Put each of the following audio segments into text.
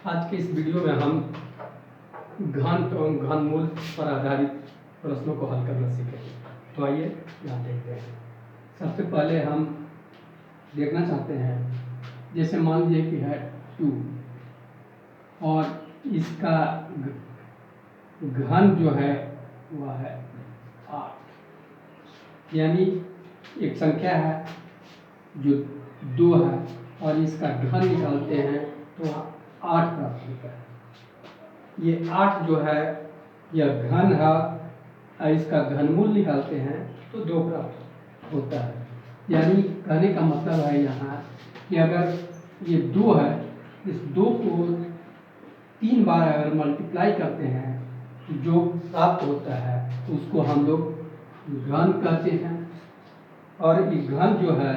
आज के इस वीडियो में हम घन एवं घनमूल पर आधारित प्रश्नों को हल करना सीखेंगे। तो आइए यहाँ देखते हैं। सबसे पहले हम देखना चाहते हैं, जैसे मान लीजिए कि है 2 और इसका घन जो है वह है 8, यानी एक संख्या है जो 2 है और इसका घन निकालते हैं तो 8 प्राप्त होता है। ये 8 जो है यह घन है और इसका घनमूल निकालते हैं तो 2 प्राप्त होता है। यानी कहने का मतलब है यहाँ कि अगर ये 2 है, इस 2 को 3 बार अगर मल्टीप्लाई करते हैं तो जो प्राप्त होता है उसको हम लोग घन कहते हैं। और ये घन जो है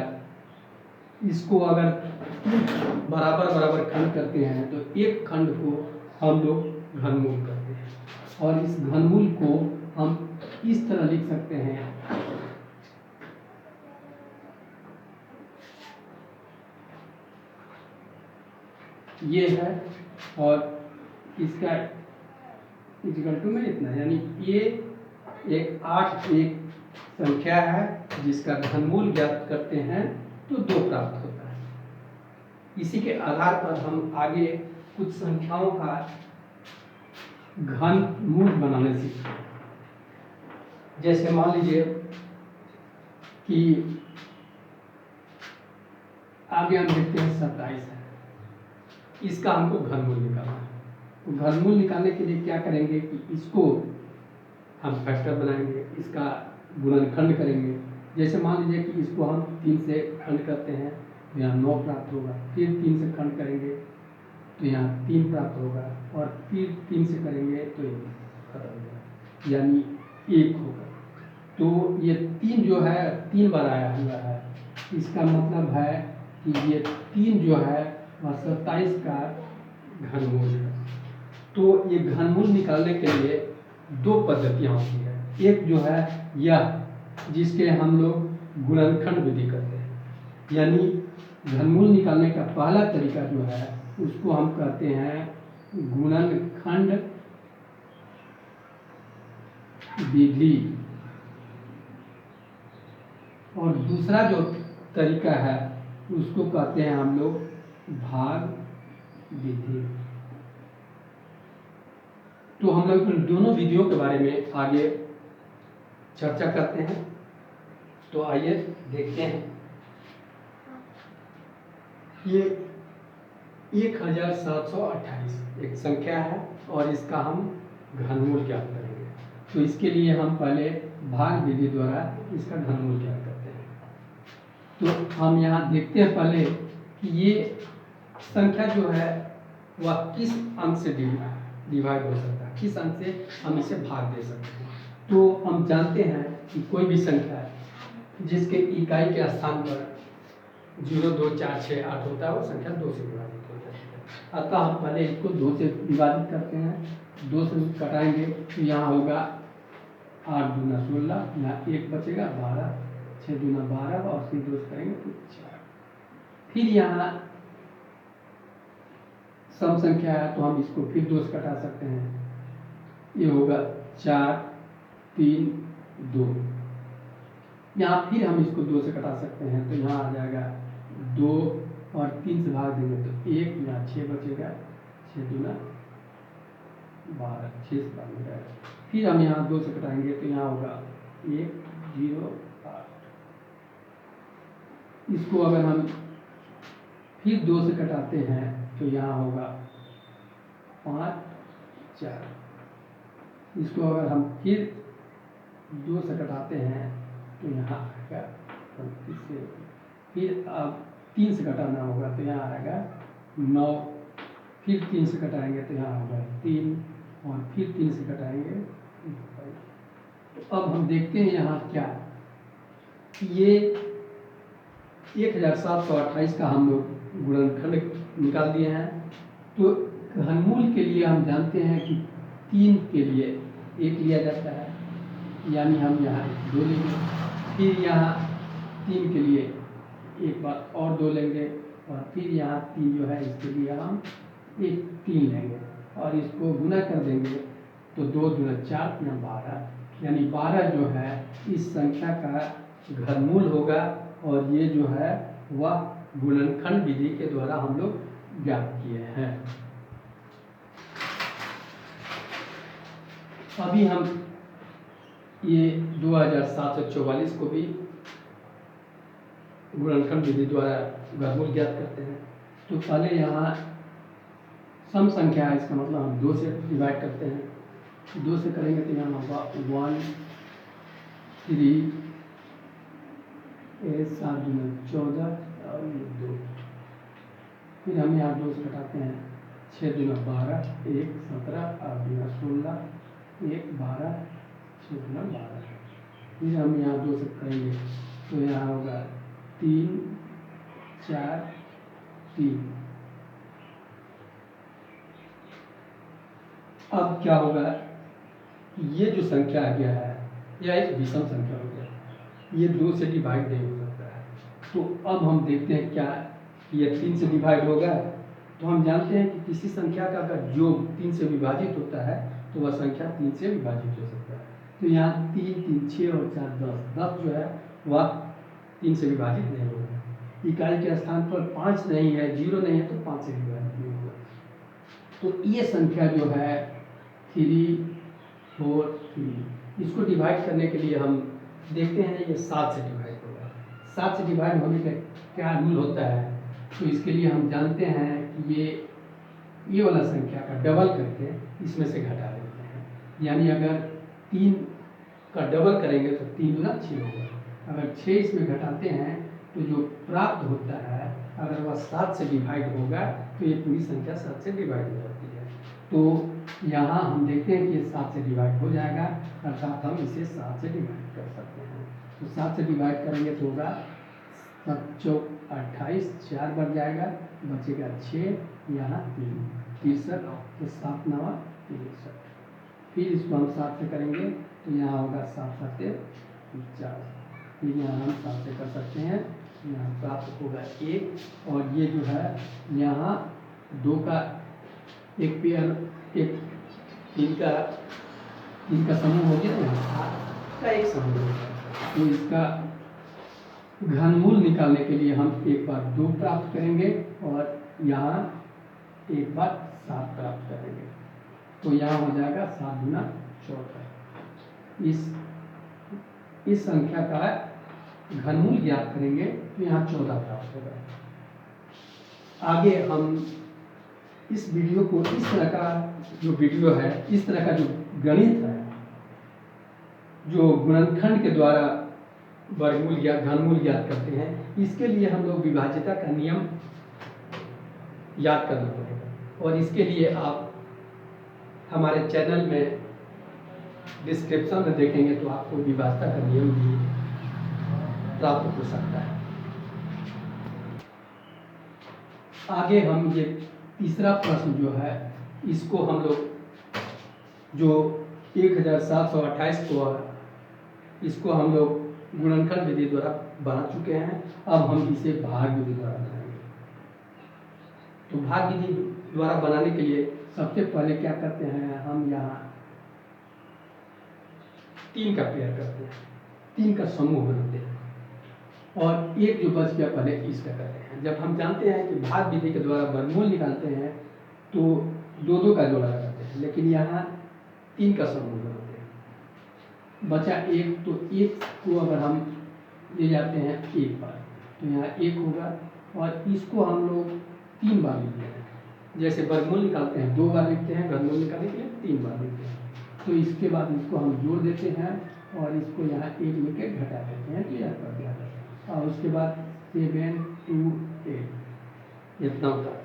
इसको अगर बराबर बराबर खंड करते हैं तो एक खंड को हम लोग घनमूल करते हैं। और इस घनमूल को हम इस तरह लिख सकते हैं, ये है और इसका इक्वल टू में इतना, यानी ये एक 8 एक संख्या है जिसका घनमूल ज्ञात करते हैं तो 2 प्राप्त होता है। इसी के आधार पर हम आगे कुछ संख्याओं का घनमूल बनाने सीखते हैं। जैसे मान लीजिए कि आगे हम देखते हैं 27 है, इसका हमको घनमूल निकालना है। तो घनमूल निकालने के लिए क्या करेंगे कि इसको हम फैक्टर बनाएंगे, इसका गुणनखंड करेंगे। जैसे मान लीजिए कि इसको हम 3 से खंड करते हैं तो यहाँ 9 प्राप्त होगा, फिर 3 से खंड करेंगे तो यहाँ 3 प्राप्त होगा और फिर 3 से करेंगे तो ये खत्म होगा, यानी 1 होगा। तो ये 3 जो है 3 बार आया हुआ है, इसका मतलब है कि ये 3 जो है वह 27 का घनमूल है। तो ये घनमूल निकालने के लिए 2 पद्धतियाँ होती है। एक जो है यह जिसके हम लोग गुणनखंड विधि करते हैं, यानी घनमूल निकालने का पहला तरीका जो है उसको हम कहते हैं गुणनखंड विधि। और दूसरा जो तरीका है उसको कहते हैं हम लोग भाग विधि। तो हम लोग इन दोनों विधियों के बारे में आगे चर्चा करते हैं। तो आइए देखते हैं। ये 1728 एक संख्या है और इसका हम घनमूल ज्ञात करेंगे। तो इसके लिए हम पहले भाग विधि द्वारा इसका घनमूल ज्ञात करते हैं। तो हम यहाँ देखते हैं पहले कि ये संख्या जो है वह किस अंक से डिवाइड हो सकता है, किस अंक से हम इसे भाग दे सकते हैं। तो हम जानते हैं कि कोई भी संख्या है जिसके इकाई के स्थान पर 0, 2, 4, 6, 8 होता है वो संख्या 2 से विभाजित हो जाती है। अतः हम पहले इसको 2 से विभाजित करते हैं। 2 से कटाएंगे तो यहाँ होगा 8 दूना 16, यहाँ 1 बचेगा 12, 6 दूना 12 और फिर 2 से करेंगे तो 4। फिर यहाँ सम संख्या है तो हम इसको फिर 2 से कटा सकते हैं। ये होगा 4, 3, 2। यहाँ फिर हम इसको 2 से कटा सकते हैं तो यहाँ आ जाएगा 2 और 3 से भाग देंगे तो 1, यहाँ 6 बचेगा, 6 दूना 12, 6 से भाग में जाएगा। फिर हम यहाँ 2 से कटाएंगे तो यहाँ होगा 1, 0, 8। इसको अगर हम फिर 2 से कटाते हैं तो यहाँ होगा 5, 4। इसको अगर हम फिर 2 से कटाते हैं तो यहाँ आएगा 25। फिर अब 3 से कटाना होगा तो यहाँ आएगा 9। फिर 3 से कटाएंगे तो यहाँ होगा 3 और फिर 3 से कटाएंगे। तो अब हम देखते हैं यहाँ क्या, ये 1728 का हम लोग गुणनखंड निकाल दिए हैं। तो घनमूल के लिए हम जानते हैं कि 3 के लिए 1 लिया जाता है, यानी हम यहाँ 2 लेंगे। फिर यहाँ 3 के लिए एक बार और 2 लेंगे और फिर यहाँ 3 जो है इसके लिए हम एक 3 लेंगे और इसको गुना कर देंगे तो 2 दूना 4 या 12, यानी 12 जो है इस संख्या का घनमूल होगा और ये जो है वह गुणनखंड विधि के द्वारा हम लोग ज्ञात किए हैं। अभी हम ये 2744 को भी गुणनखंड विधि द्वारा घनमूल ज्ञात करते हैं। तो पहले यहाँ सम संख्या है, इसका मतलब हम 2 से डिवाइड करते हैं। 2 से करेंगे तो यहाँ होगा 1 3 7 दूना 14 और ये 2। फिर हम यहाँ 2 से घटाते हैं 6 दूना 12 1 17 8 दूना 16 1 12 6 दूना 12। फिर हम यहाँ 2 से करेंगे तो यहाँ होगा 3 4 3। अब क्या होगा, ये जो संख्या आ गया है यह एक विषम संख्या हो गया, ये 2 से डिवाइड नहीं हो सकता है। तो अब हम देखते हैं क्या ये 3 से डिवाइड होगा। तो हम जानते हैं कि किसी संख्या का अगर योग 3 से विभाजित होता है तो वह संख्या 3 से विभाजित हो सकता है। तो यहाँ 3 3 6 और 4 10, 10 जो है वह 3 से विभाजित नहीं होगा। इकाई के स्थान पर 5 नहीं है, 0 नहीं है तो 5 से विभाजित नहीं होगा। तो ये संख्या जो है 3 4 3, इसको डिवाइड करने के लिए हम देखते हैं ये 7 से डिवाइड होगा। 7 से डिवाइड होने का क्या रूल होता है, तो इसके लिए हम जानते हैं कि ये वाला संख्या का डबल करके इसमें से घटा देते हैं। यानी अगर 3 का डबल करेंगे तो 3 दूना 6 होगा। अगर 6 इसमें घटाते हैं तो जो प्राप्त होता है अगर वह 7 से डिवाइड होगा तो ये पूरी संख्या 7 से डिवाइड हो जाती है। तो यहाँ हम देखते हैं कि ये 7 से डिवाइड हो जाएगा, अर्थात हम इसे 7 से डिवाइड कर सकते हैं। तो 7 से डिवाइड करेंगे तो होगा 7 चौक 28, 4 बढ़ जाएगा, बचेगा 6, यहाँ 3 63, तो 7 9 63। फिर इसको हम 7 से करेंगे तो यहाँ होगा 7 7 50। फिर यहाँ हम 7 से कर सकते हैं, यहाँ प्राप्त होगा 1 और ये जो है यहाँ 2 का एक पेयर, एक 3 का समूह हो गया, यहाँ 7 का एक समूह हो गया। तो इसका घनमूल निकालने के लिए हम एक बार 2 प्राप्त करेंगे और यहाँ एक बार 7 प्राप्त करेंगे। तो यहाँ हो जाएगा 7 गुना 14। इस संख्या का घनमूल ज्ञात करेंगे तो यहाँ 14 प्राप्त होगा। आगे हम इस वीडियो को, इस तरह का जो वीडियो है, इस तरह का जो गणित है जो गुणनखंड के द्वारा वर्गमूल या घनमूल ज्ञात करते हैं, इसके लिए हम लोग विभाज्यता का नियम याद करना पड़ेगा। और इसके लिए आप हमारे चैनल में डिस्क्रिप्शन में देखेंगे तो आपको विभाज्यता का नियम भी प्राप्त हो सकता है। आगे हम ये तीसरा प्रश्न जो है इसको हम लोग जो 1728 को है इसको हम लोग गुणनखंड विधि द्वारा बना चुके हैं। अब हम इसे भाग विधि द्वारा बनाएंगे। तो भाग विधि द्वारा बनाने के लिए सबसे पहले क्या करते हैं, हम यहाँ 3 का पेयर करते हैं, 3 का समूह बनाते हैं और एक जो बच गया पहले इसका करते हैं। जब हम जानते हैं कि भाग विधि के द्वारा वर्गमूल निकालते हैं तो 2 का जोड़ा लगाते हैं, लेकिन यहाँ 3 का समूह बनाते हैं। बचा 1, तो 1 को अगर हम ले जाते हैं एक बार तो यहाँ 1 होगा और इसको हम लोग 3 बार लिखते हैं। जैसे वर्गमूल निकालते हैं 2 बार लिखते हैं, घनमूल निकालने के लिए 3 बार लिखते हैं। तो इसके बाद इसको हम जोड़ देते हैं और इसको यहाँ 1 लेके घटा देते हैं, क्लियर कर दिया जाता है। और उसके बाद 7 2 8 इतना होता है।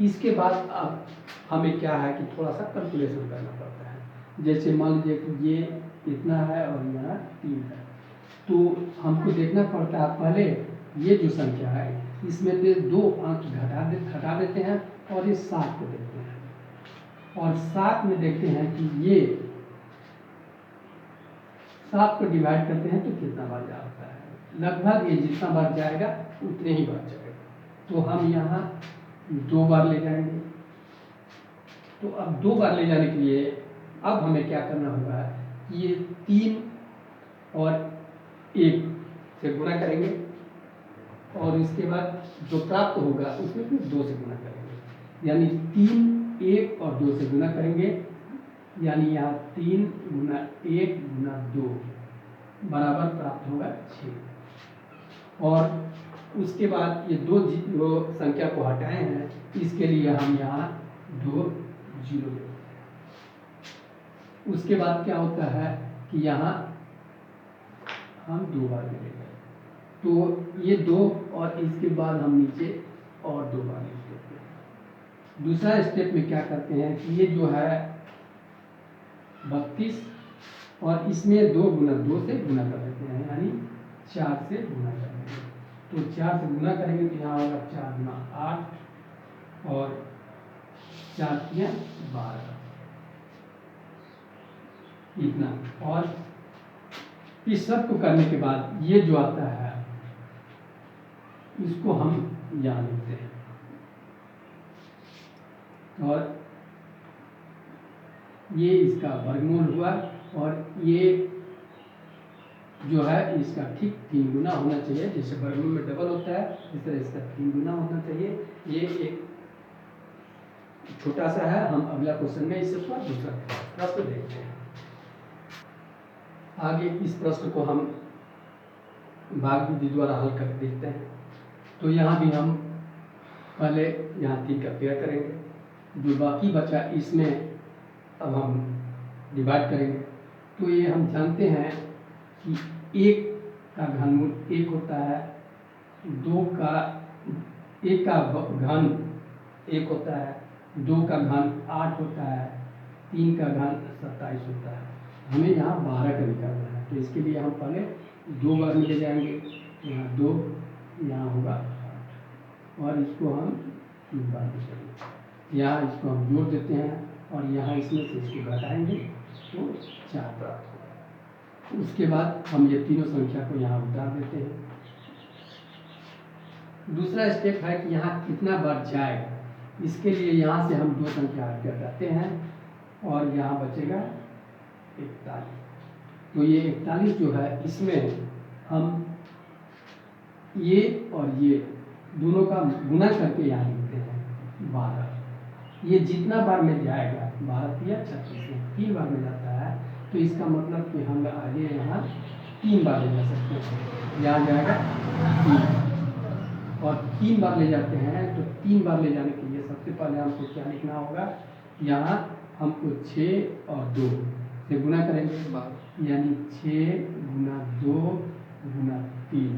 इसके बाद अब हमें क्या है कि थोड़ा सा कैलकुलेशन करना पड़ता है। जैसे मान लीजिए कि ये इतना है और यहाँ 3 है, तो हमको देखना पड़ता है पहले ये जो संख्या है इसमें से 2 अंक घटा देते हैं और ये 7 को देखते हैं और 7 में देखते हैं कि ये 7 को डिवाइड करते हैं तो कितना बार जाता है। लगभग ये जितना बार जाएगा उतने ही बार जाएगा। तो हम यहाँ 2 बार ले जाएंगे तो अब 2 बार ले जाने के लिए अब हमें क्या करना होगा, ये 3 और 1 से गुना करेंगे और इसके बाद जो प्राप्त होगा उसमें फिर 2 से गुना करेंगे, यानी 3, 1 और 2 से गुना करेंगे, यानी यहाँ 3 गुना 1 गुना 2 बराबर प्राप्त होगा 6। और उसके बाद ये दो संख्या को हटाए हैं, इसके लिए हम यहाँ 2 जीरो लेते हैं। उसके बाद क्या होता है कि यहाँ हम 2 बार मिलेंगे, तो ये 2 और इसके बाद हम नीचे और 2 बार लिख देते हैं। दूसरा स्टेप में क्या करते हैं कि ये जो है 32 और इसमें 2 गुना 2 से गुना कर देते हैं, यानी 4 से गुना कर देंगे। तो 4 से गुना करेंगे तो यहाँ होगा 4 गुना 8 और 4 तिया 12 इतना। और इस सब को करने के बाद ये जो आता है इसको हम यहाँ लिखते हैं और ये इसका वर्गमूल हुआ और ये जो है इसका ठीक 3 गुना होना चाहिए, जैसे वर्गमूल में डबल होता है इस तरह इसका 3 गुना होना चाहिए। ये एक छोटा सा है, हम अगला क्वेश्चन में इससे थोड़ा दूसरा प्रश्न देखते हैं। आगे इस प्रश्न को हम भाग विधि द्वारा हल करके देखते हैं। तो यहाँ भी हम पहले यहाँ 3 का पेयर करेंगे, जो बाकी बचा इसमें अब हम डिवाइड करेंगे। तो ये हम जानते हैं कि 1 का घनमूल 1 होता है, 2 का 1 का घन 1 होता है, 2 का घन 8 होता है, 3 का घन 27 होता है। हमें यहाँ 12 का निकालना है, तो इसके लिए हम पहले 2 बार में ले जाएंगे, यहाँ 2 यहाँ होगा 8 और इसको हम 3 बार में करेंगे। यहाँ इसको हम जोड़ देते हैं और यहाँ इसमें से इसको घटाएंगे तो 4 प्राप्त होगा। उसके बाद हम ये तीनों संख्या को यहाँ उतार देते हैं। दूसरा स्टेप है कि यहाँ कितना बार जाएगा, इसके लिए यहाँ से हम 2 संख्या हट जाते हैं और यहाँ बचेगा 41। तो ये 41 जो है इसमें हम ये और ये दोनों का गुना करके यहाँ लिखते हैं 12। ये जितना बार में जाएगा 12 या 36 3 बार में जाता है, तो इसका मतलब कि हम आगे यहाँ 3 बार ले जा सकते हैं। यहाँ जाएगा 3 और 3 बार ले जाते हैं, तो 3 बार ले जाने के लिए सबसे पहले हमको क्या लिखना होगा, यहाँ हमको 6 और 2 से गुना करेंगे, यानी 6 गुना 2 गुना 3,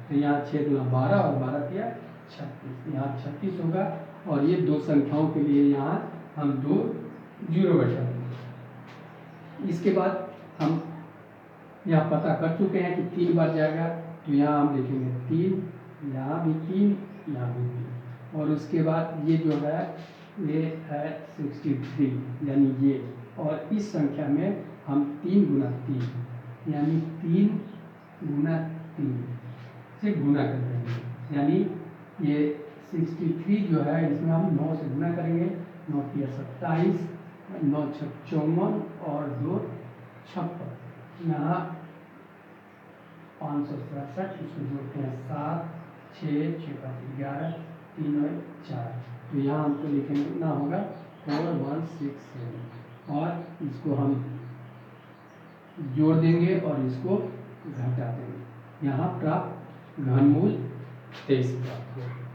तो यहाँ 6 गुना 12 और 12 किया 36, यहाँ 36 होगा। और ये 2 संख्याओं के लिए यहाँ हम 2 जीरो बैठा देंगे। इसके बाद हम यहाँ पता कर चुके हैं कि 3 बार जाएगा, तो यहाँ हम लिखेंगे 3, यहाँ भी 3, यहाँ भी 3। और उसके बाद ये जो है ये है 63, यानी ये, और इस संख्या में हम 3 गुना 3 यानी 3 गुना 3 से गुना कर देंगे, यानी ये 63 जो है इसमें हम 9 से गुना करेंगे, 9 तिया 27, 9 छक 54 और 2 56, यहाँ 567, इसमें जोड़ते हैं 7, 6, 6 का 11, 3 और 4, तो यहाँ हमको लिखना होगा 4167 और इसको हम जोड़ देंगे और इसको घटा देंगे। यहाँ प्राप्त घनमूल 23 प्राप्त होगा।